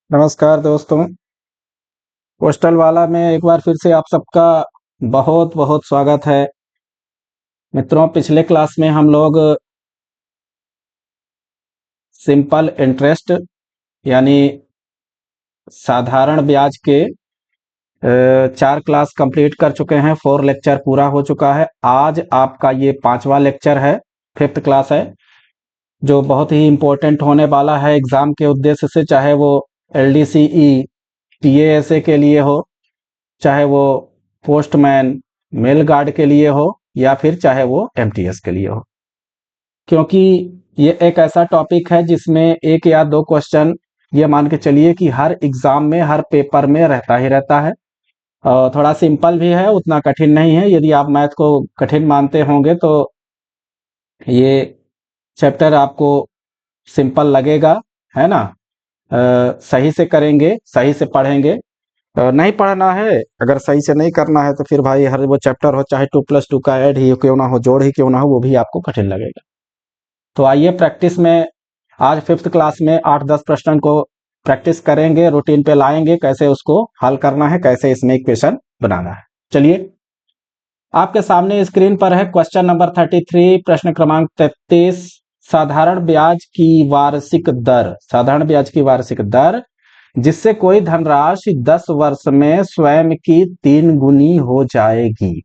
नमस्कार दोस्तों। पोस्टल वाला में एक बार फिर से आप सबका बहुत बहुत स्वागत है। मित्रों, पिछले क्लास में हम लोग सिंपल इंटरेस्ट यानी साधारण ब्याज के 4 क्लास कंप्लीट कर चुके हैं। 4 लेक्चर पूरा हो चुका है। आज आपका ये 5वां लेक्चर है, 5th क्लास है, जो बहुत ही इम्पोर्टेंट होने वाला है एग्जाम के उद्देश्य से, चाहे वो LDCE PASA के लिए हो, चाहे वो पोस्टमैन मेल गार्ड के लिए हो, या फिर चाहे वो MTS के लिए हो। क्योंकि ये एक ऐसा टॉपिक है जिसमें 1 या 2 क्वेश्चन, ये मान के चलिए कि हर एग्जाम में, हर पेपर में रहता ही रहता है। और थोड़ा सिंपल भी है, उतना कठिन नहीं है। यदि आप मैथ को कठिन मानते होंगे तो ये चैप्टर आपको सिंपल लगेगा, है ना। सही से करेंगे, सही से पढ़ेंगे। नहीं पढ़ना है, अगर सही से नहीं करना है तो फिर भाई हर वो चैप्टर हो, चाहे 2+2 का ऐड ही क्यों ना हो, जोड़ ही क्यों ना हो, वो भी आपको कठिन लगेगा। तो आइए प्रैक्टिस में आज 5th क्लास में 8-10 प्रश्न को प्रैक्टिस करेंगे, रूटीन पे लाएंगे, कैसे उसको हल करना है, कैसे इसमें इक्वेशन बनाना है। चलिए, आपके सामने स्क्रीन पर है क्वेश्चन नंबर 33, प्रश्न क्रमांक 33। साधारण ब्याज की वार्षिक दर, साधारण ब्याज की वार्षिक दर जिससे कोई धनराशि 10 वर्ष में स्वयं की 3 गुनी हो जाएगी।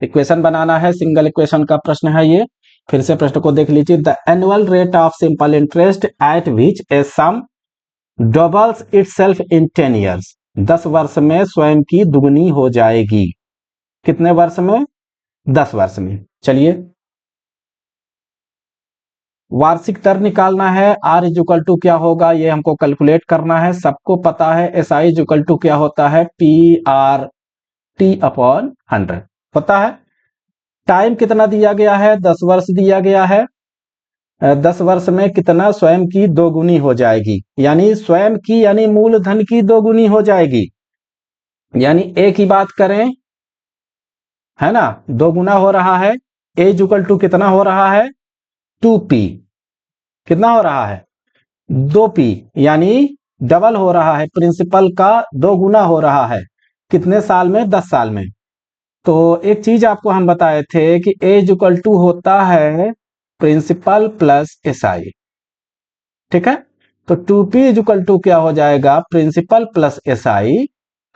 इक्वेशन बनाना है, सिंगल इक्वेशन का प्रश्न है ये। फिर से प्रश्न को देख लीजिए। The annual rate of simple interest at which a sum doubles itself in 10 years. 10 वर्ष में स्वयं की दुगनी हो जाएगी। कितने वर्ष में? 10 वर्ष में। चलिए, वार्षिक दर निकालना है। R इक्वल टू क्या होगा, ये हमको कैलकुलेट करना है। सबको पता है SI इक्वल टू क्या होता है, PRT/100 पता है। टाइम कितना दिया गया है, 10 वर्ष दिया गया है। 10 वर्ष में कितना, स्वयं की 2 गुनी हो जाएगी, यानी स्वयं की यानी मूलधन की 2 गुनी हो जाएगी। यानी एक ही बात करें, है ना, 2 गुना हो रहा है। A इक्वल टू कितना हो रहा है, 2P। कितना हो रहा है, 2P, यानी डबल हो रहा है, प्रिंसिपल का 2 गुना हो रहा है। कितने साल में, 10 साल में। तो एक चीज आपको हम बताए थे कि A इक्वल टू होता है प्रिंसिपल प्लस SI, ठीक है। तो 2P इक्वल टू क्या हो जाएगा, प्रिंसिपल प्लस SI।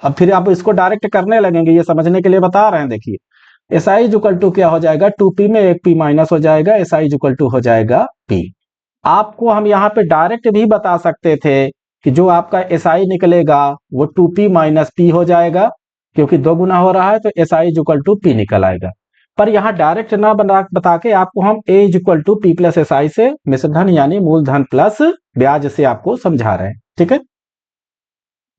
अब फिर आप इसको डायरेक्ट करने लगेंगे, ये समझने के लिए बता रहे हैं। देखिए, SI इक्वल टू क्या हो जाएगा, 2P में एक P माइनस हो जाएगा, SI इक्वल टू हो जाएगा P। आपको हम यहाँ पे डायरेक्ट भी बता सकते थे कि जो आपका SI निकलेगा वो 2P माइनस P हो जाएगा, क्योंकि 2 गुना हो रहा है तो SI इक्वल टू P निकल आएगा। पर यहाँ डायरेक्ट ना बता के आपको हम A equal to P plus SI से, मिश्रधन यानी मूलधन प्लस ब्याज से आपको समझा रहे हैं, ठीक है।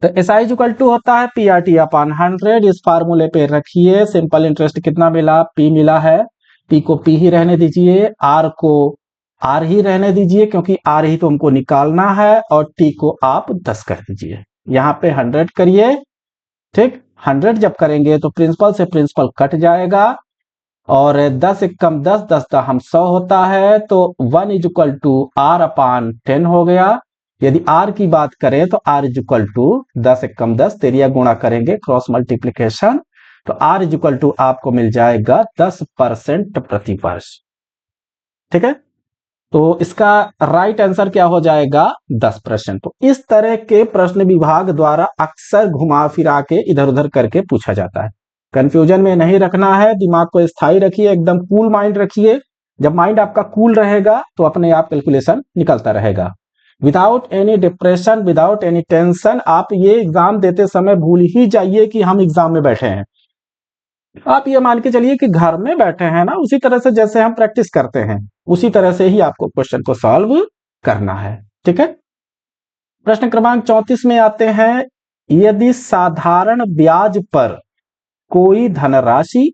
तो SI इक्वल टू होता है PRT/100। इस फार्मूले पे रखिए। सिंपल इंटरेस्ट कितना मिला, P मिला है। P को P ही रहने दीजिए, R को R ही रहने दीजिए, क्योंकि R ही तो हमको निकालना है, और T को आप 10 कर दीजिए। यहाँ पे 100 करिए, ठीक। 100 जब करेंगे तो प्रिंसिपल से प्रिंसिपल कट जाएगा, और 10 एक कम 10, 10 का हम 100 होता है, तो 1 इक्वल टू R/10 हो गया। यदि R की बात करें तो R इक्वल टू 10 एक कम 10, तेरिया गुणा करेंगे, क्रॉस मल्टीप्लीकेशन, तो R इक्वल टू आपको मिल जाएगा 10% प्रति वर्ष, ठीक है। तो इसका राइट आंसर क्या हो जाएगा, 10%। तो इस तरह के प्रश्न विभाग द्वारा अक्सर घुमा फिरा के इधर उधर करके पूछा जाता है। कंफ्यूजन में नहीं रखना है, दिमाग को स्थायी रखिए, एकदम कूल माइंड रखिए। जब माइंड आपका कूल रहेगा तो अपने आप कैलकुलेशन निकलता रहेगा, without any depression, without any tension. आप ये एग्जाम देते समय भूल ही जाइए कि हम एग्जाम में बैठे हैं। आप ये मान के चलिए कि घर में बैठे हैं ना, उसी तरह से जैसे हम प्रैक्टिस करते हैं, उसी तरह से ही आपको क्वेश्चन को सॉल्व करना है, ठीक है। प्रश्न क्रमांक 34 में आते हैं। यदि साधारण ब्याज पर कोई धनराशि,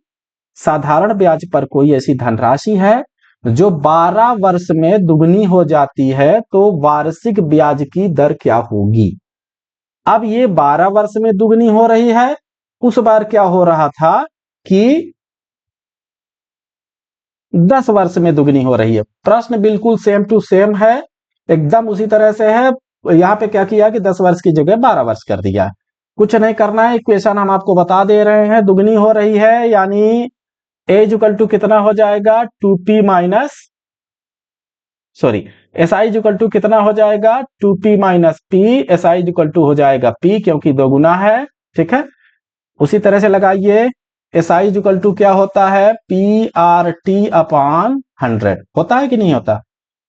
साधारण ब्याज पर कोई ऐसी धनराशि है जो 12 वर्ष में दुगनी हो जाती है, तो वार्षिक ब्याज की दर क्या होगी। अब ये 12 वर्ष में दुगनी हो रही है, उस बार क्या हो रहा था कि 10 वर्ष में दुगनी हो रही है। प्रश्न बिल्कुल सेम टू सेम है, एकदम उसी तरह से है। यहाँ पे क्या किया कि 10 वर्ष की जगह 12 वर्ष कर दिया। कुछ नहीं करना है, इक्वेशन हम आपको बता दे रहे हैं, दुगनी हो रही है, यानी एज इक्वल टू कितना हो जाएगा 2p minus sorry S I equal to कितना हो जाएगा 2p minus P, S I equal to हो जाएगा p क्योंकि दो गुना है। ठीक है, उसी तरह से लगाइए, एस आई इक्वल टू क्या होता है पी आर टी अपॉन 100, होता है कि नहीं होता,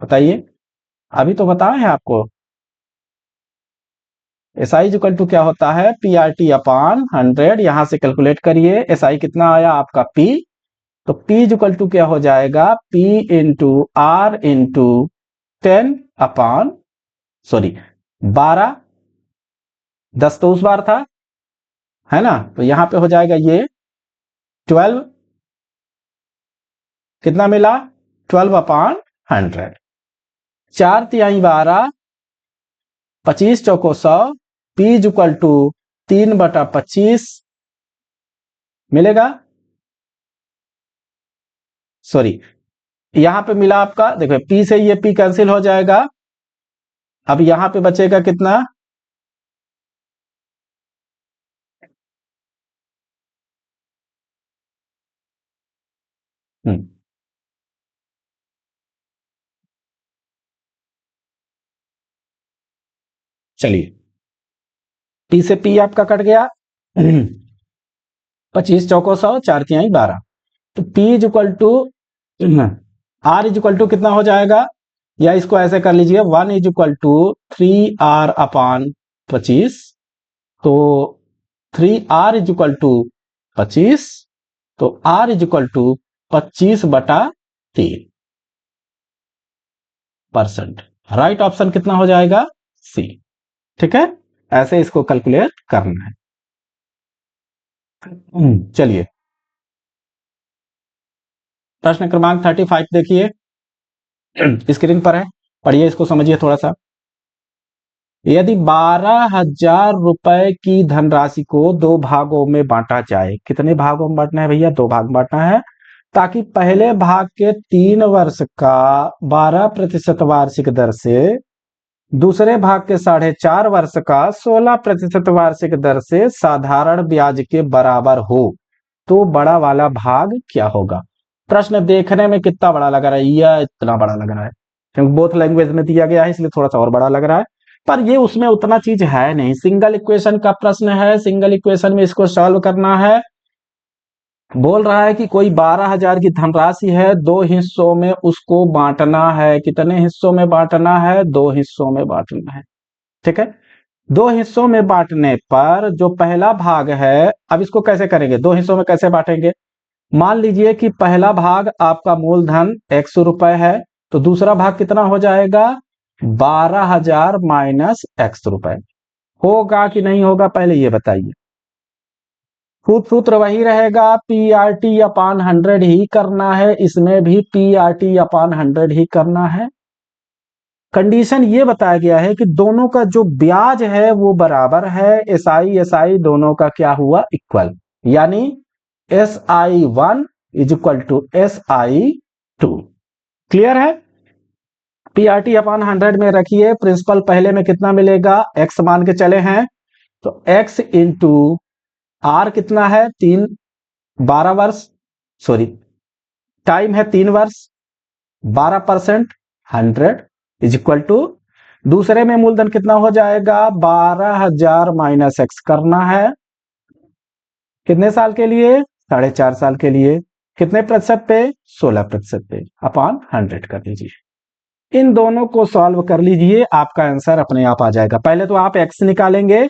बताइए, अभी तो बताए हैं आपको। एस आई इक्वल टू क्या होता है पी आर टी अपॉन 100, यहां से कैलकुलेट करिए, एस आई कितना आया आपका p, तो p इक्वल टू क्या हो जाएगा p into R into 10 upon sorry 12, 10 तो उस बार था, है ना, तो यहां पे हो जाएगा ये 12, कितना मिला 12 अपॉन 100, 4 तिहाई 12, 25 चौको 100, p इक्वल टू 3/25 मिलेगा, सॉरी यहां पे मिला आपका, देखो p से ये p कैंसिल हो जाएगा, अब यहां पे बचेगा कितना, चलिए p से p आपका कट गया 25 चौको 100, 4 तिहाई 12, तो p equal to r equal to कितना हो जाएगा, या इसको ऐसे कर लीजिए 1 is equal to 3r upon 25, तो 3r इज इक्वल टू 25, तो r is equal to 25/3%, right option कितना हो जाएगा सी। ठीक है, ऐसे इसको कैलकुलेट करना है। चलिए प्रश्न क्रमांक 35 देखिए, स्क्रीन पर है, पढ़िए इसको, समझिए थोड़ा सा। यदि 12,000 रुपए की धनराशि को दो भागों में बांटा जाए, कितने भागों में बांटना है भैया, दो भाग में बांटना है, ताकि पहले भाग के 3 वर्ष का 12% वार्षिक दर से, दूसरे भाग के 4.5 वर्ष का 16% वार्षिक दर से साधारण ब्याज के बराबर हो, तो बड़ा वाला भाग क्या होगा। प्रश्न देखने में कितना बड़ा लग रहा है, यह इतना बड़ा लग रहा है, क्योंकि बोथ लैंग्वेज में दिया गया है इसलिए थोड़ा सा और बड़ा लग रहा है, पर ये उसमें उतना चीज है नहीं, सिंगल इक्वेशन का प्रश्न है, सिंगल इक्वेशन में इसको सॉल्व करना है। बोल रहा है कि कोई 12,000 की धनराशि है, दो हिस्सों में उसको बांटना है, कितने हिस्सों में बांटना है, दो हिस्सों में बांटना है। ठीक है, दो हिस्सों में बांटने पर जो पहला भाग है, अब इसको कैसे करेंगे, दो हिस्सों में कैसे बांटेंगे, मान लीजिए कि पहला भाग आपका मूलधन 100 रुपए है, तो दूसरा भाग कितना हो जाएगा 12,000 माइनस x रुपए, होगा कि नहीं होगा पहले ये बताइए। सूत्र वही रहेगा, पी आर टी अपॉन 100 ही करना है, इसमें भी पी आर टी अपॉन 100 ही करना है। कंडीशन ये बताया गया है कि दोनों का जो ब्याज है वो बराबर है, एस आई दोनों का क्या हुआ इक्वल, यानी SI1 is equal to SI2। Clear है, PRT अपॉन 100 में रखिए, प्रिंसिपल पहले में कितना मिलेगा, x मान के चले हैं, तो x इंटू आर कितना है 12 वर्ष, सॉरी टाइम है 3 वर्ष, 12% 100 इज इक्वल टू, दूसरे में मूलधन कितना हो जाएगा 12,000 माइनस x करना है, कितने साल के लिए 4.5 साल के लिए, कितने प्रतिशत पे 16% पे, अपॉन 100 कर दीजिए। इन दोनों को सॉल्व कर लीजिए, आपका आंसर अपने आप आ जाएगा। पहले तो आप x निकालेंगे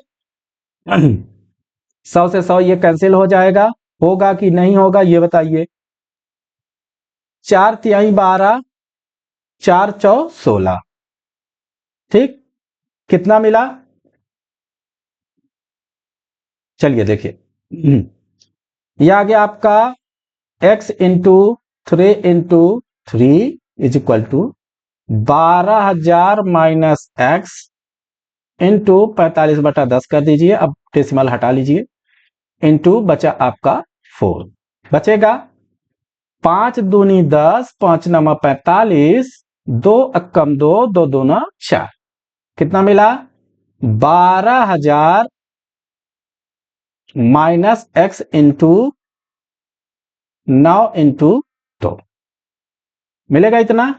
100 से 100 ये कैंसिल हो जाएगा, होगा कि नहीं होगा ये बताइए, 4 तिहाई 12, 4 चौ 16, ठीक, कितना मिला, चलिए देखिए, यह आ गया आपका x into 3 into 3 is equal to 12,000 minus x into 45/10 कर दीजिए, अब डेसिमल हटा लीजिए, इंटू बचा आपका 4, बचेगा 5 दूनी 10, 5 नमा 45, 2 अक्कम 2, 2 दूना 4, कितना मिला? 12,000 माइनस x इंटू 9 इंटू 2 मिलेगा इतना।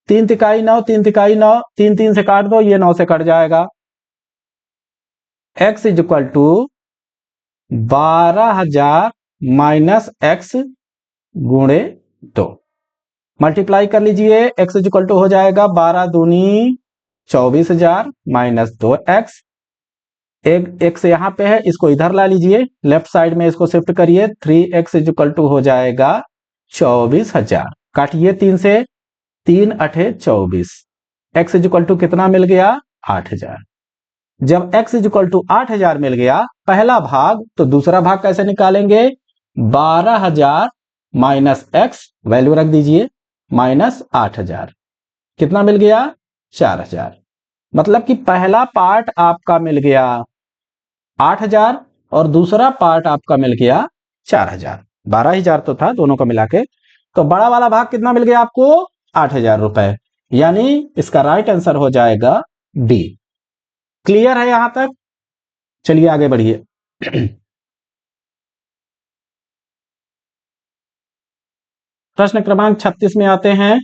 3 तिकाई 9, 3 तिकाई 9, 3 3 से काट दो, ये 9 से कट जाएगा। x is equal to 12,000 minus x गुणे 2 मल्टीप्लाई कर लीजिए। x इज इक्वल टू हो जाएगा 12 दूनी 24,000 माइनस 2x। एक x यहां पे है, इसको इधर ला लीजिए, लेफ्ट साइड में इसको शिफ्ट करिए। 3x इज इक्वल टू हो जाएगा 24,000। काटिए 3 से, 3 अठे 24। x इज इक्वल टू कितना मिल गया? 8,000। जब x इज इक्वल टू 8,000 मिल गया पहला भाग, तो दूसरा भाग कैसे निकालेंगे? 12,000 माइनस x, वैल्यू रख दीजिए, माइनस 8,000। कितना मिल गया? 4,000। मतलब कि पहला पार्ट आपका मिल गया 8,000 और दूसरा पार्ट आपका मिल गया 4,000। 12,000 तो था दोनों का मिला के। तो बड़ा वाला भाग कितना मिल गया आपको? 8,000 रुपए। यानी इसका राइट आंसर हो जाएगा डी। क्लियर है यहां तक? चलिए आगे बढ़िए। प्रश्न क्रमांक 36 में आते हैं।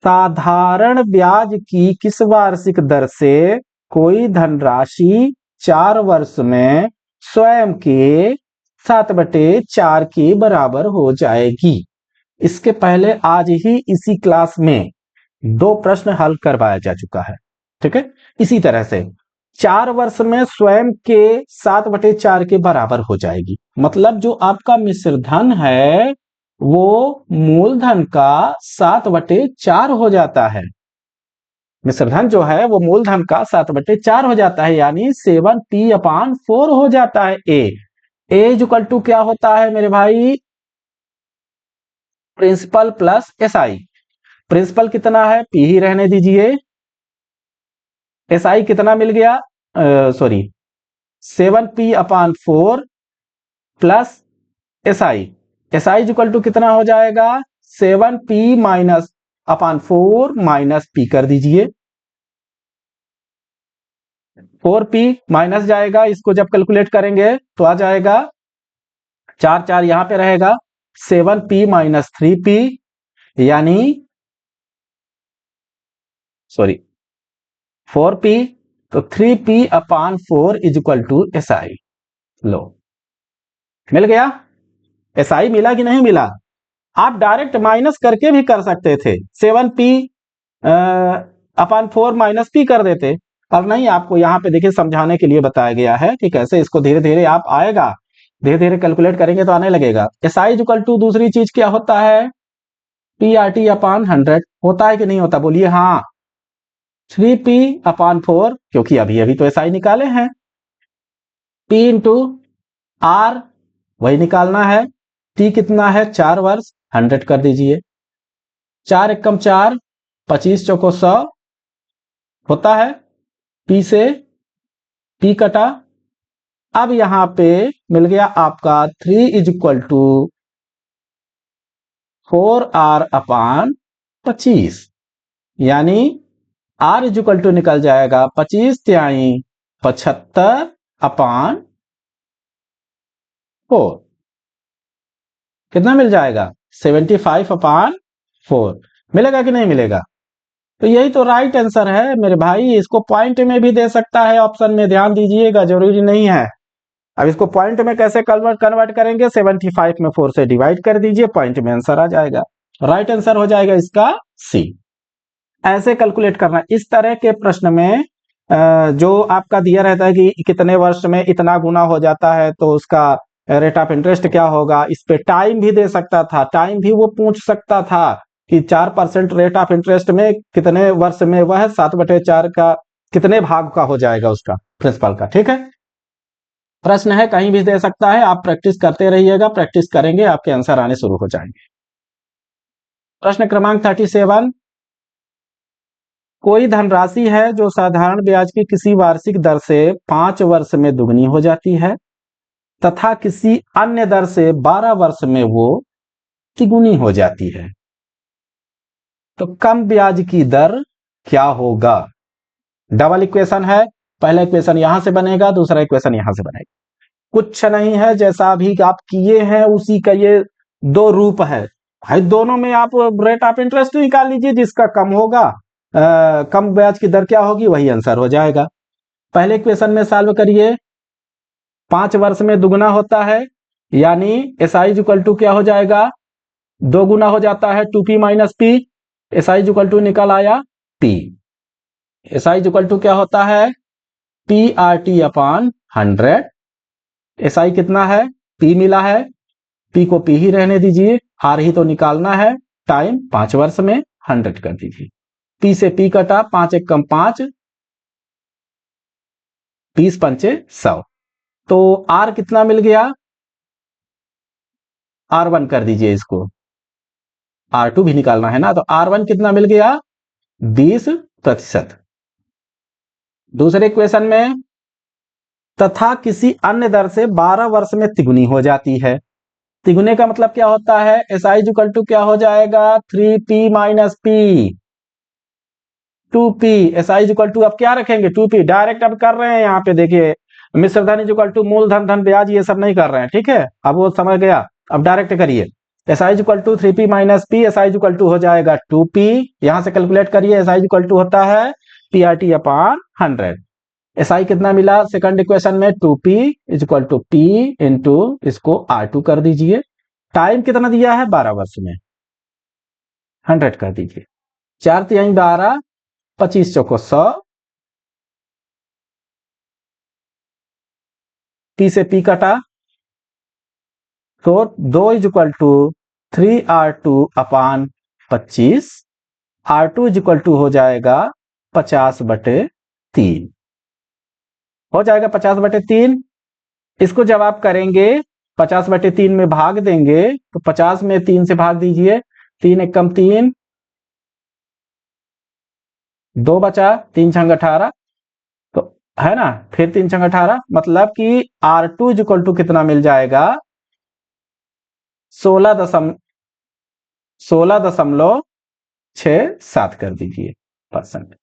साधारण ब्याज की किस वार्षिक दर से कोई धनराशि 4 वर्ष में स्वयं के 7/4 के बराबर हो जाएगी? इसके पहले आज ही इसी क्लास में 2 प्रश्न हल करवाया जा चुका है। ठीक है, इसी तरह से 4 वर्ष में स्वयं के 7/4 के बराबर हो जाएगी। मतलब जो आपका मिश्र धन है वो मूलधन का 7/4 हो जाता है। मिश्र धन जो है वो मूलधन का 7/4 हो जाता है, यानी 7p/4 हो जाता है। ए इक्वल टू क्या होता है मेरे भाई? Principal plus SI. प्रिंसिपल कितना है? पी ही रहने दीजिए। एसआई कितना मिल गया? Sorry, 7p/4 plus SI. SI equal to कितना हो जाएगा? 7p minus upon 4 minus P कर दीजिए। 4p माइनस जाएगा, इसको जब कैलकुलेट करेंगे तो आ जाएगा 4 4 यहां पे रहेगा, 7p माइनस 3p, यानी सॉरी 4p, तो 3p/4 is equal to SI. लो, मिल गया। एसआई मिला कि नहीं मिला? आप डायरेक्ट माइनस करके भी कर सकते थे, 7p/4 माइनस पी कर देते, और नहीं, आपको यहाँ पे देखिए समझाने के लिए बताया गया है कि कैसे इसको धीरे धीरे आप आएगा, धीरे धीरे कैलकुलेट करेंगे तो आने लगेगा। एसआई इक्वल टू दूसरी चीज क्या होता है? PRT/100 होता है कि नहीं होता? बोलिए हाँ। 3p/4, क्योंकि अभी अभी तो एसआई निकाले हैं। p इंटू आर वही निकालना है। टी कितना है? 4 वर्ष, 100 कर दीजिए। 4 एकम 4, 25 चौको 100 होता है। पी से पी कटा। अब यहां पे मिल गया आपका 3 इज इक्वल टू 4r/25, यानी r इज इक्वल टू निकल जाएगा 25 तिहाई 75/4। कितना मिल जाएगा? 75/4 मिलेगा कि नहीं मिलेगा? तो यही तो राइट आंसर है मेरे भाई। इसको पॉइंट में भी दे सकता है ऑप्शन में, ध्यान दीजिएगा, जरूरी नहीं है। अब इसको पॉइंट में कैसे कन्वर्ट करेंगे? 75 में 4 से डिवाइड कर दीजिए, पॉइंट में आंसर आ जाएगा। राइट आंसर हो जाएगा इसका सी। ऐसे कैलकुलेट करना। इस तरह के प्रश्न में जो आपका दिया रहता है कि कितने वर्ष में इतना गुना हो जाता है तो उसका रेट ऑफ इंटरेस्ट क्या होगा, इस पे टाइम भी दे सकता था, टाइम भी वो पूछ सकता था कि 4% रेट ऑफ इंटरेस्ट में कितने वर्ष में वह 7/4 का कितने भाग का हो जाएगा उसका प्रिंसिपल का। ठीक है, प्रश्न है, कहीं भी दे सकता है। आप प्रैक्टिस करते रहिएगा, प्रैक्टिस करेंगे आपके आंसर आने शुरू हो जाएंगे। प्रश्न क्रमांक 37। कोई धनराशि है जो साधारण ब्याज की किसी वार्षिक दर से 5 वर्ष में दुगनी हो जाती है तथा किसी अन्य दर से 12 वर्ष में वो तिगुनी हो जाती है, तो कम ब्याज की दर क्या होगा? डबल इक्वेशन है, पहला इक्वेशन यहां से बनेगा, दूसरा इक्वेशन यहां से बनेगा। कुछ नहीं है, जैसा अभी आप किए हैं उसी का ये दो रूप है भाई। दोनों में आप रेट ऑफ इंटरेस्ट निकाल लीजिए, जिसका कम होगा कम ब्याज की दर क्या होगी वही आंसर हो जाएगा। पहले इक्वेशन में सॉल्व करिए, 5 वर्ष में दुगना होता है, यानी एस आई इक्वल टू क्या हो जाएगा, 2 गुना हो जाता है 2p minus P. S I equal to निकल आया p। S I equal to क्या होता है, P R T upon 100। S I कितना है, p मिला है, p को p ही रहने दीजिए, r ही तो निकालना है। टाइम 5 वर्ष में 100 कर दीजिए, p से p कटा, 5 एक कम 5, 20 पंचे 100। तो r कितना मिल गया, r1 कर दीजिए, इसको r2 भी निकालना है ना, तो r1 कितना मिल गया, 20%। दूसरे इक्वेशन में, तथा किसी अन्य दर से 12 वर्ष में तिगुनी हो जाती है। तिगुने का मतलब क्या होता है, एस आई इक्वल टू क्या हो जाएगा, 3p minus P, 2p। S I equal to अब क्या रखेंगे, 2p डायरेक्ट अब कर रहे हैं यहाँ पे, देखिए मिश्र धन इक्वल टू मूलधन धन ब्याज, ये सब नहीं कर रहे हैं, ठीक है, अब वो समझ गया। अब डायरेक्ट करिए, S I equal to 3p minus P, S I equal to हो जाएगा 2p। यहां से कैलकुलेट करिए, एस आई इक्वल टू होता है P R T upon 100। S I कितना मिला सेकंड इक्वेशन में, 2p is equal to p into इसको r2 कर दीजिए। टाइम कितना दिया है, 12 वर्ष में, 100 कर दीजिए। 4 तिहाई 12, 25 चौको 100, p से p कटा, तो 2 is equal to 3r2 upon 25। r2 is equal to हो जाएगा 50/3, हो जाएगा 50/3। इसको जब आप करेंगे 50/3 में भाग देंगे, तो 50 में 3 से भाग दीजिए, 3 एक कम 3, 2 बचा, 3 छंग 18, तो है ना, फिर 3 छंग 18, मतलब कि R2 इज इक्वल टू कितना मिल जाएगा, 16.67 कर दीजिए परसेंट।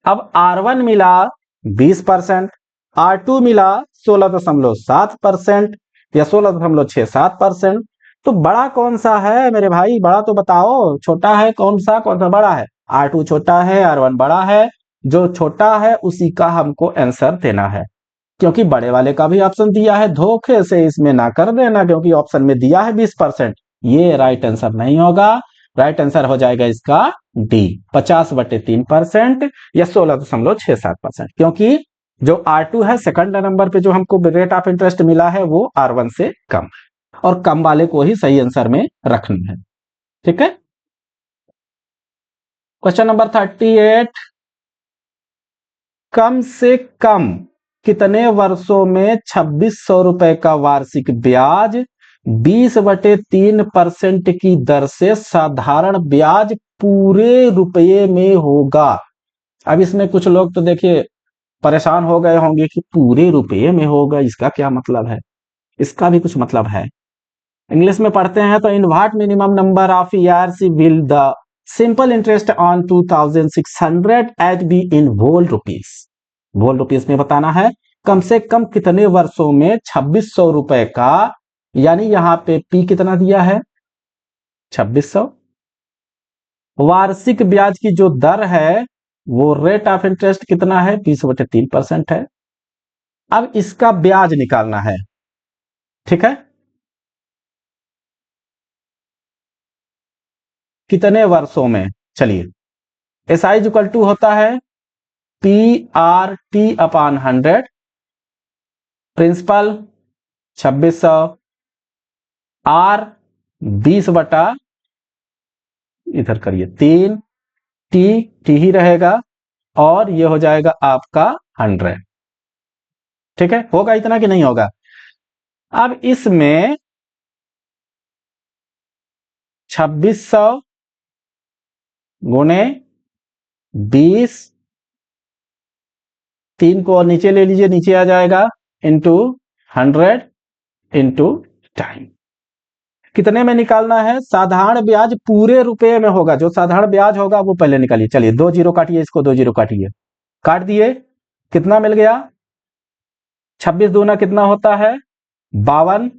अब R1 मिला 20%, R2 मिला 16.7% या 16.67%। तो बड़ा कौन सा है मेरे भाई, बड़ा तो बताओ, छोटा है कौन सा बड़ा है, R2 छोटा है, R1 बड़ा है, जो छोटा है उसी का हमको आंसर देना है। क्योंकि बड़े वाले का भी ऑप्शन दिया है, धोखे से इसमें ना कर देना, क्योंकि ऑप्शन में दिया है 20%, ये राइट आंसर नहीं होगा। राइट आंसर हो जाएगा इसका डी, 50/3% या 16.67%। क्योंकि जो R2 है सेकंड नंबर पे जो हमको रेट ऑफ इंटरेस्ट मिला है वो R1 से कम है, और कम वाले को ही सही आंसर में रखना है, ठीक है। क्वेश्चन नंबर 38, कम से कम कितने वर्षों में 2600 रुपए का वार्षिक ब्याज 20/3% की दर से साधारण ब्याज पूरे रुपये में होगा। अब इसमें कुछ लोग तो देखिए परेशान हो गए होंगे कि पूरे रुपये में होगा, इसका क्या मतलब है। इसका भी कुछ मतलब है, इंग्लिश में पढ़ते हैं तो in what minimum number of years will the simple interest on 2600 at be in whole rupees. Whole rupees में बताना है कम से कम कितने वर्षों में 2600 रुपए का, यानी यहां पे पी कितना दिया है 2600, वार्षिक ब्याज की जो दर है वो रेट ऑफ इंटरेस्ट कितना है 20/3% है। अब इसका ब्याज निकालना है, ठीक है, कितने वर्षों में। चलिए, एस आई इक्वल टू होता है P R T upon 100, principal 2600, R 20 बटा इधर करिए 3, टी टी ही रहेगा, और ये हो जाएगा आपका 100, ठीक है। होगा इतना कि नहीं होगा। अब इसमें 2600 गुणे 20, 3 को नीचे ले लीजिए, नीचे आ जाएगा, इंटू 100 इंटू टाइम। कितने में निकालना है, साधारण ब्याज पूरे रुपए में होगा, जो साधारण ब्याज होगा वो पहले निकालिए। चलिए 2 जीरो काटिए, इसको 2 जीरो काटिए, काट दिए, कितना मिल गया? 26 दूना कितना होता है? 52।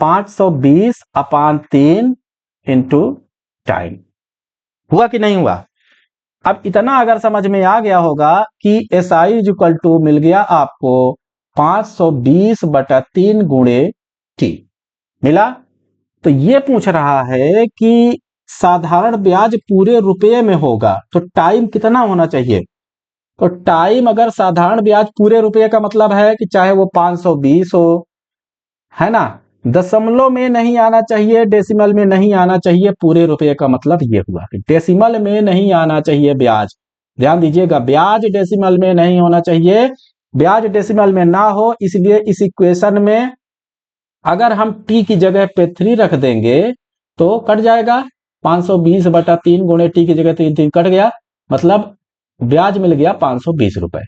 520 अपान 3 इंटू टाइम। हुआ कि नहीं हुआ? अब इतना अगर समझ में आ गया होगा कि एस आई इक्वल टू मिल गया आपको 520/3 गुणे टी मिला। तो ये पूछ रहा है कि साधारण ब्याज पूरे रुपये में होगा तो टाइम कितना होना चाहिए? तो टाइम अगर साधारण ब्याज पूरे रुपये का मतलब है कि चाहे वो 520 हो, है ना, दशमलव में नहीं आना चाहिए, डेसिमल में नहीं आना चाहिए। पूरे रुपये का मतलब ये हुआ कि डेसिमल में नहीं आना चाहिए ब्याज। ध्यान दीजिएगा, ब्याज डेसिमल में नहीं होना चाहिए। ब्याज डेसिमल में ना हो इसलिए इस इक्वेशन में अगर हम टी की जगह पे 3 रख देंगे तो कट जाएगा। 520/3 गुणे टी की जगह 3 कट गया, मतलब ब्याज मिल गया 520 रुपए।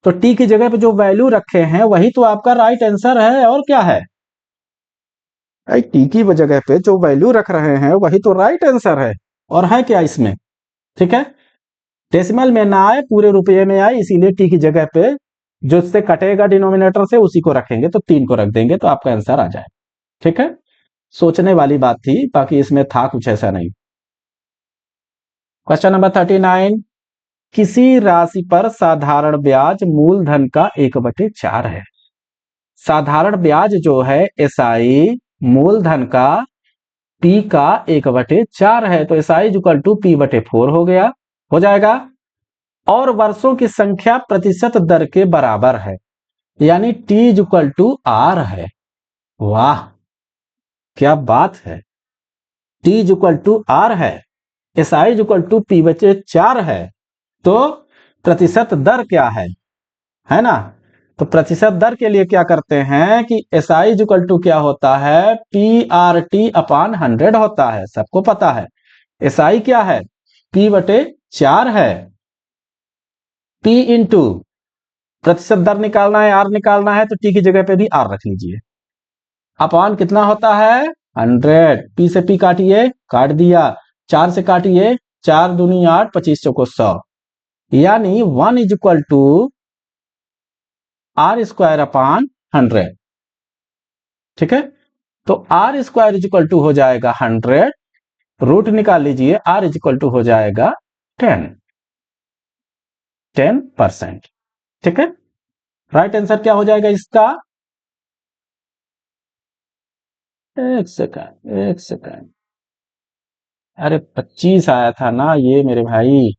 तो टी की जगह पे जो वैल्यू रखे हैं वही तो आपका राइट आंसर है, और क्या है? टी की जगह पे जो वैल्यू रख रहे हैं वही तो राइट आंसर है, और है क्या इसमें? ठीक है, डेसिमल में ना आए, पूरे रुपये में आए, इसीलिए टी की जगह पे जो इससे कटेगा डिनोमिनेटर से उसी को रखेंगे, तो 3 को रख देंगे तो आपका आंसर आ जाए। ठीक है, सोचने वाली बात थी, बाकी इसमें था कुछ ऐसा नहीं। क्वेश्चन नंबर 39, किसी राशि पर साधारण ब्याज मूलधन का 1/4 है। साधारण ब्याज जो है एसआई मूलधन का पी का 1/4 है, तो एसआई इक्वल टू p/4 हो गया, हो जाएगा। और वर्षों की संख्या प्रतिशत दर के बराबर है, यानी t इक्वल टू r है। वाह, क्या बात है, t इक्वल टू r है, एसआई इक्वल टू p/4 है, तो प्रतिशत दर क्या है ना? तो प्रतिशत दर के लिए क्या करते हैं कि एसआई इक्वल टू क्या होता है? p/100 होता है, सबको पता है। एसआई क्या है? p/4 है। p इंटू प्रतिशत दर निकालना है, आर निकालना है, तो टी की जगह पे भी आर रख लीजिए। अपॉन कितना होता है? 100। पी से पी काटिए, काट दिया। 4 से काटिए, 4 दूनी 8, 25 चौको 100, यानी 1 इज इक्वल टू r² / 100। ठीक है, तो r² इज इक्वल टू हो जाएगा 100, रूट निकाल लीजिए, r इज इक्वल टू हो जाएगा 10%। ठीक है, राइट आंसर क्या हो जाएगा इसका? एक सेकंड, एक सेकंड, अरे 25 आया था ना ये मेरे भाई,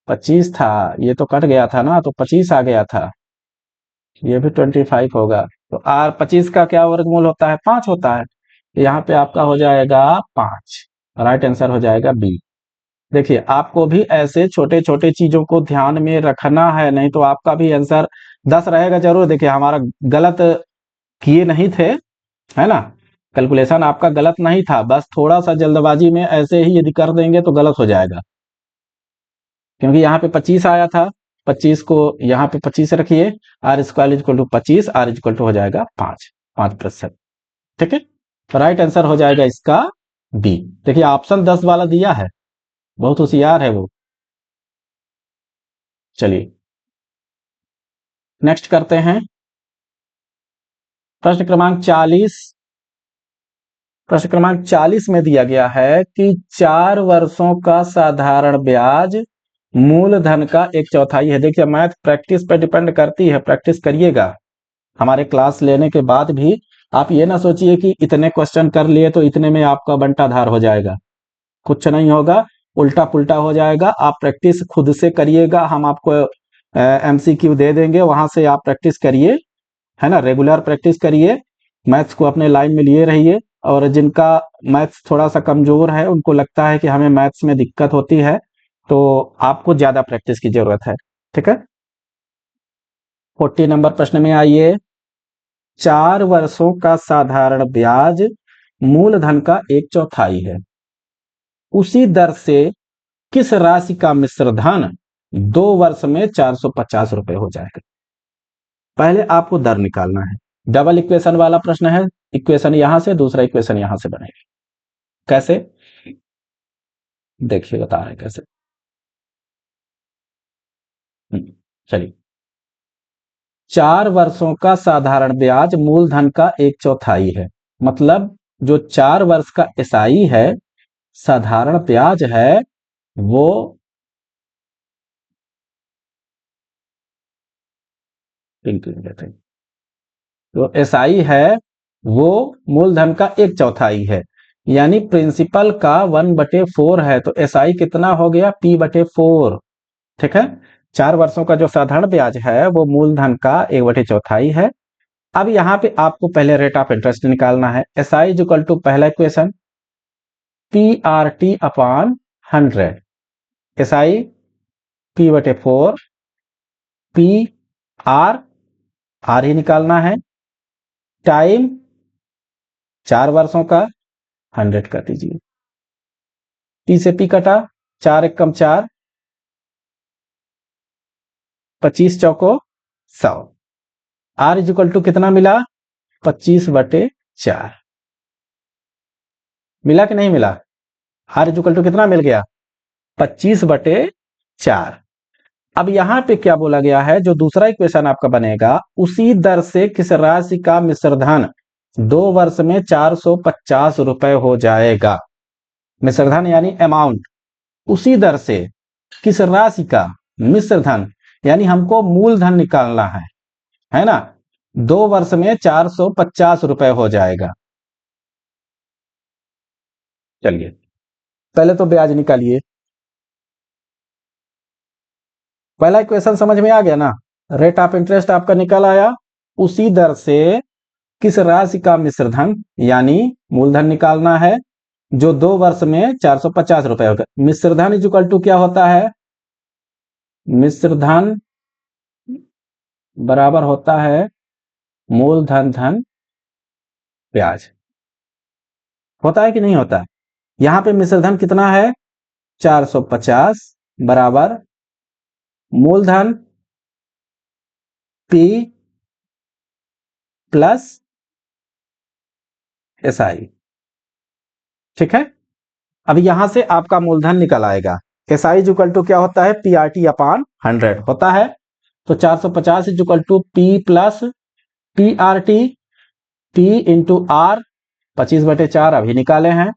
25 था, ये तो कट गया था ना, तो 25 आ गया था, ये भी 25 होगा। तो आर 25 का क्या वर्गमूल होता है? 5 होता है। यहाँ पे आपका हो जाएगा 5, राइट आंसर हो जाएगा बी। देखिए, आपको भी ऐसे छोटे छोटे चीजों को ध्यान में रखना है, नहीं तो आपका भी आंसर 10 रहेगा जरूर। देखिए, हमारा गलत किए नहीं थे, है ना, कैलकुलेशन आपका गलत नहीं था, बस थोड़ा सा जल्दबाजी में ऐसे ही यदि कर देंगे तो गलत हो जाएगा, क्योंकि यहाँ पे 25 आया था, 25 को यहाँ पे 25 रखिए, r² equal to 25, r equal to हो जाएगा 5%। ठीक है, तो राइट आंसर हो जाएगा इसका बी। देखिए, ऑप्शन 10 वाला दिया है, बहुत होशियार है वो। चलिए नेक्स्ट करते हैं, प्रश्न क्रमांक 40। प्रश्न क्रमांक 40 में दिया गया है कि 4 वर्षों का साधारण ब्याज मूलधन का 1/4 है। देखिए, मैथ प्रैक्टिस पे डिपेंड करती है, प्रैक्टिस करिएगा। हमारे क्लास लेने के बाद भी आप ये ना सोचिए कि इतने क्वेश्चन कर लिए तो इतने में आपका बंटाधार हो जाएगा, कुछ नहीं होगा, उल्टा पुल्टा हो जाएगा। आप प्रैक्टिस खुद से करिएगा, हम आपको एमसीक्यू दे देंगे, वहां से आप प्रैक्टिस करिए, है ना, रेगुलर प्रैक्टिस करिए, मैथ्स को अपने लाइन में लिए रहिए। और जिनका मैथ्स थोड़ा सा कमजोर है, उनको लगता है कि हमें मैथ्स में दिक्कत होती है, तो आपको ज्यादा प्रैक्टिस की जरूरत है। ठीक है, 40 नंबर प्रश्न में आइए। 4 वर्षों का साधारण ब्याज मूलधन का 1/4 है, उसी दर से किस राशि का मिश्र धन 2 वर्ष में 450 रुपए हो जाएगा? पहले आपको दर निकालना है, डबल इक्वेशन वाला प्रश्न है, इक्वेशन यहां से, दूसरा इक्वेशन यहां से बनेगा। कैसे? देखिए बता रहे हैं कैसे। चलिए, 4 वर्षों का साधारण ब्याज मूलधन का 1/4 है। मतलब जो 4 वर्ष का एसआई है, साधारण ब्याज है, वो जो एसआई है वो मूलधन का 1/4 है। यानी प्रिंसिपल का 1/4 है, तो एसआई कितना हो गया? P/4। ठीक है। 4 वर्षों का जो साधारण ब्याज है वो मूलधन का 1/4 है। अब यहाँ पे आपको पहले रेट ऑफ इंटरेस्ट निकालना है। एसआई इज इक्वल टू, पहला equation, PRT/100। SI P/4, PR, R ही निकालना है, टाइम 4 वर्षों का 100 कर दीजिए। P से P कटा, 4 एकम 4, 25 चौको 100। आर इज इक्वल टू कितना मिला? 25/4 मिला कि नहीं मिला? आर इज इक्वल टू कितना मिल गया? 25/4। अब यहां पे क्या बोला गया है? जो दूसरा इक्वेशन आपका बनेगा, उसी दर से किस राशि का मिश्रधन 2 वर्ष में 450 रुपए हो जाएगा? मिश्रधन यानी अमाउंट, उसी दर से किस राशि का मिश्रधन, यानी हमको मूलधन निकालना है ना? 2 वर्ष में 450 रुपए हो जाएगा। चलिए, पहले तो ब्याज निकालिए। पहला इक्वेशन समझ में आ गया ना? रेट ऑफ इंटरेस्ट आपका निकल आया। उसी दर से किस राशि का मिश्रधन यानी मूलधन निकालना है, जो 2 वर्ष में 450 रुपए होगा। मिश्रधन इज इक्वल टू क्या होता है? मिश्रधन बराबर होता है मूलधन धन ब्याज। होता है कि नहीं होता? यहां पे मिश्रधन कितना है? 450 बराबर मूलधन P प्लस एसआई। ठीक है। अब यहां से आपका मूलधन निकल आएगा। एसआई इज इक्वल टू क्या होता है? PRT/100 होता है। तो 450 is equal to P plus PRT, P into R, 25/4 अभी निकाले हैं,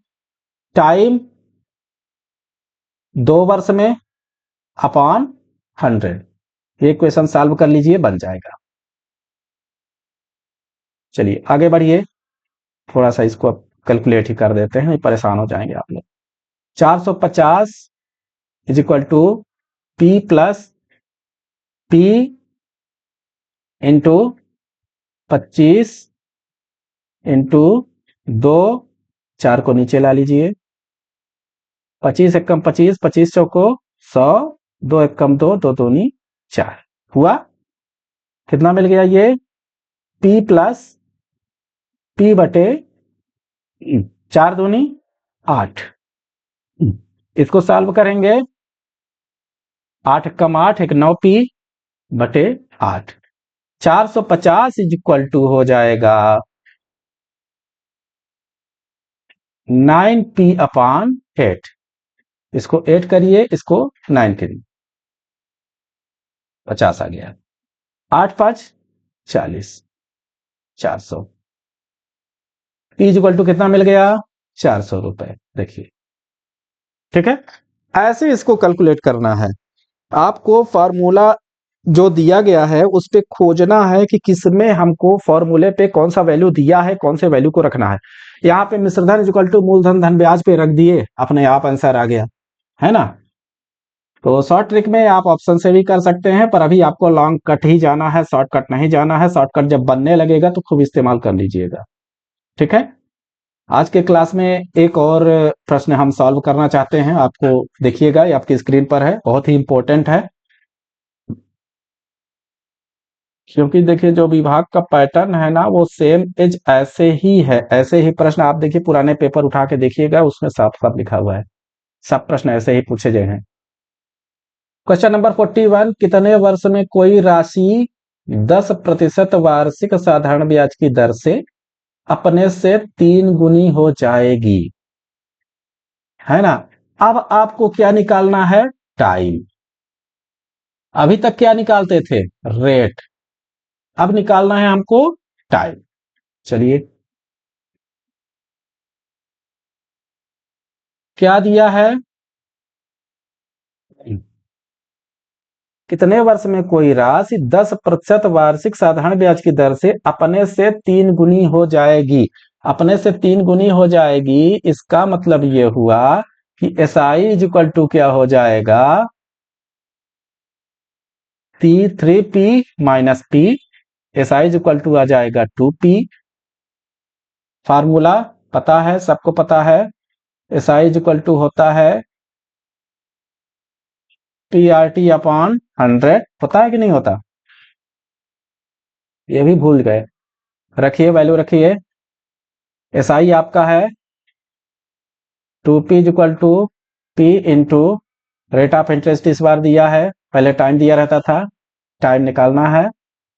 टाइम 2 वर्ष में अपॉन 100। ये क्वेश्चन सॉल्व कर लीजिए, बन जाएगा। चलिए आगे बढ़िए, थोड़ा सा इसको कैलकुलेट ही कर देते हैं, परेशान हो जाएंगे आप लोग। 450 is equal to P plus P into 25 into 2, 4 को नीचे ला लीजिए, 25 एकम 25, 25 चौको 100, 2 एकम 2, 2 दूनी 4 हुआ। कितना मिल गया? ये P प्लस P/, 4 दूनी 8। इसको सॉल्व करेंगे, 8 एकम 8, एक 9P/8। 450 इज इक्वल टू हो जाएगा 9P/8। इसको 8 करिए, इसको 9 करिए, 50 आ गया। 8 5 40, 400। P इज इक्वल टू कितना मिल गया? 400 रुपए। देखिए, ठीक है। ऐसे इसको कैलकुलेट करना है। आपको फार्मूला जो दिया गया है उस पे खोजना है कि किसमें हमको फॉर्मूले पे कौन सा वैल्यू दिया है, कौन से वैल्यू को रखना है। यहाँ पे मिश्रधन इक्वल टू मूलधन धन ब्याज पे रख दिए, अपने आप आंसर आ गया, है ना? तो शॉर्ट ट्रिक में आप ऑप्शन से भी कर सकते हैं, पर अभी आपको लॉन्ग कट ही जाना है, शॉर्टकट नहीं जाना है। शॉर्टकट जब बनने लगेगा तो खूब इस्तेमाल कर लीजिएगा। ठीक है। आज के क्लास में एक और प्रश्न हम सॉल्व करना चाहते हैं, आपको देखिएगा, ये आपकी स्क्रीन पर है, बहुत ही इंपॉर्टेंट है। क्योंकि देखिए जो विभाग का पैटर्न है ना वो सेम एज ऐसे ही है, ऐसे ही प्रश्न आप देखिए पुराने पेपर उठा के देखिएगा, उसमें साफ साफ लिखा हुआ है, सब प्रश्न ऐसे ही पूछे गए हैं। क्वेश्चन नंबर 41, कितने वर्ष में कोई राशि 10% वार्षिक साधारण ब्याज की दर से अपने से 3 गुनी हो जाएगी? है ना? अब आपको क्या निकालना है? टाइम। अभी तक क्या निकालते थे? रेट। अब निकालना है हमको टाइम। चलिए, क्या दिया है? कितने वर्ष में कोई राशि 10% वार्षिक साधारण ब्याज की दर से अपने से 3 गुनी हो जाएगी? अपने से 3 गुनी हो जाएगी, इसका मतलब ये हुआ कि S I is equal to क्या हो जाएगा? T3P-P। S I is equal to आ जाएगा 2P। फार्मूला पता है, सबको पता है। S I is equal to होता है PRT/100। होता है कि नहीं होता? ये भी भूल गए। रखिए, वैल्यू रखिए। एस आई आपका है 2P equal to P into rate of interest. इस बार दिया है, पहले टाइम दिया रहता था। टाइम निकालना है,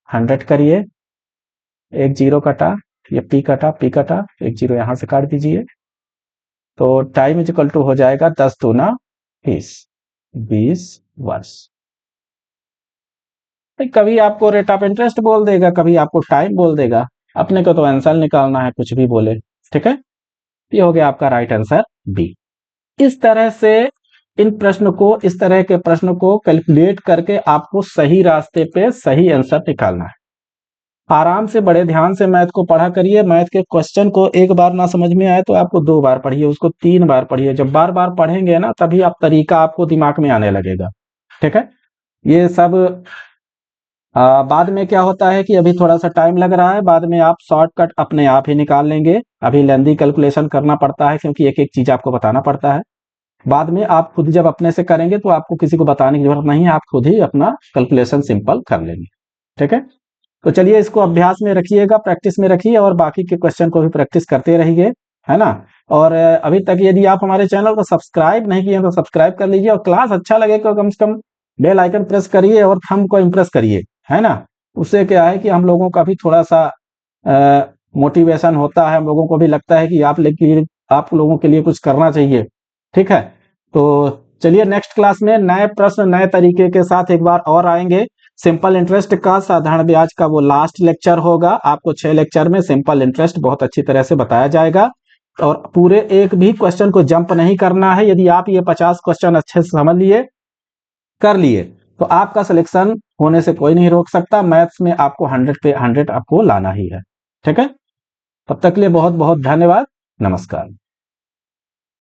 100 करिए, एक जीरो कटा, ये P कटा, P कटा, एक जीरो यहां से काट दीजिए। तो टाइम इज इक्वल टू हो जाएगा 10 दूना 20, 20 वर्ष। कभी आपको रेट ऑफ इंटरेस्ट बोल देगा, कभी आपको टाइम बोल देगा, अपने को तो आंसर निकालना है, कुछ भी बोले। ठीक है, ये हो गया आपका राइट आंसर बी। इस तरह से इस तरह के प्रश्न को कैलकुलेट करके आपको सही रास्ते पे सही आंसर निकालना है। आराम से, बड़े ध्यान से मैथ को पढ़ा करिए। मैथ के क्वेश्चन को एक बार ना समझ में आए तो आपको 2 बार पढ़िए, उसको 3 बार पढ़िए। जब बार बार पढ़ेंगे ना, तभी आप तरीका आपको दिमाग में आने लगेगा। ठीक है, ये सब बाद में क्या होता है कि अभी थोड़ा सा टाइम लग रहा है, बाद में आप शॉर्टकट अपने आप ही निकाल लेंगे। अभी लेंदी कैलकुलेशन करना पड़ता है, क्योंकि एक एक चीज आपको बताना पड़ता है। बाद में आप खुद जब अपने से करेंगे तो आपको किसी को बताने की जरूरत नहीं है, आप खुद ही अपना कैलकुलेशन सिंपल कर लेंगे। ठीक है, तो चलिए, इसको अभ्यास में रखिएगा, प्रैक्टिस में रखिए, और बाकी के क्वेश्चन को भी प्रैक्टिस करते रहिए, है ना। और अभी तक यदि आप हमारे चैनल को सब्सक्राइब नहीं किए तो सब्सक्राइब कर लीजिए, और क्लास अच्छा लगे तो कम से कम बेल आइकन प्रेस करिए और थंब को इम्प्रेस करिए, है ना। उससे क्या है कि हम लोगों का भी थोड़ा सा मोटिवेशन होता है, हम लोगों को भी लगता है कि आप लोगों के लिए कुछ करना चाहिए। ठीक है, तो चलिए, नेक्स्ट क्लास में नए प्रश्न नए तरीके के साथ एक बार और आएंगे। सिंपल इंटरेस्ट का, साधारण ब्याज का वो लास्ट लेक्चर होगा। आपको 6 लेक्चर में सिंपल इंटरेस्ट बहुत अच्छी तरह से बताया जाएगा, और पूरे एक भी क्वेश्चन को जंप नहीं करना है। यदि आप ये 50 क्वेश्चन अच्छे से समझ लिए, कर लिए, तो आपका सिलेक्शन होने से कोई नहीं रोक सकता। मैथ्स में आपको 100 पे 100 आपको लाना ही है। ठीक है, तब तक के लिए बहुत बहुत धन्यवाद। नमस्कार।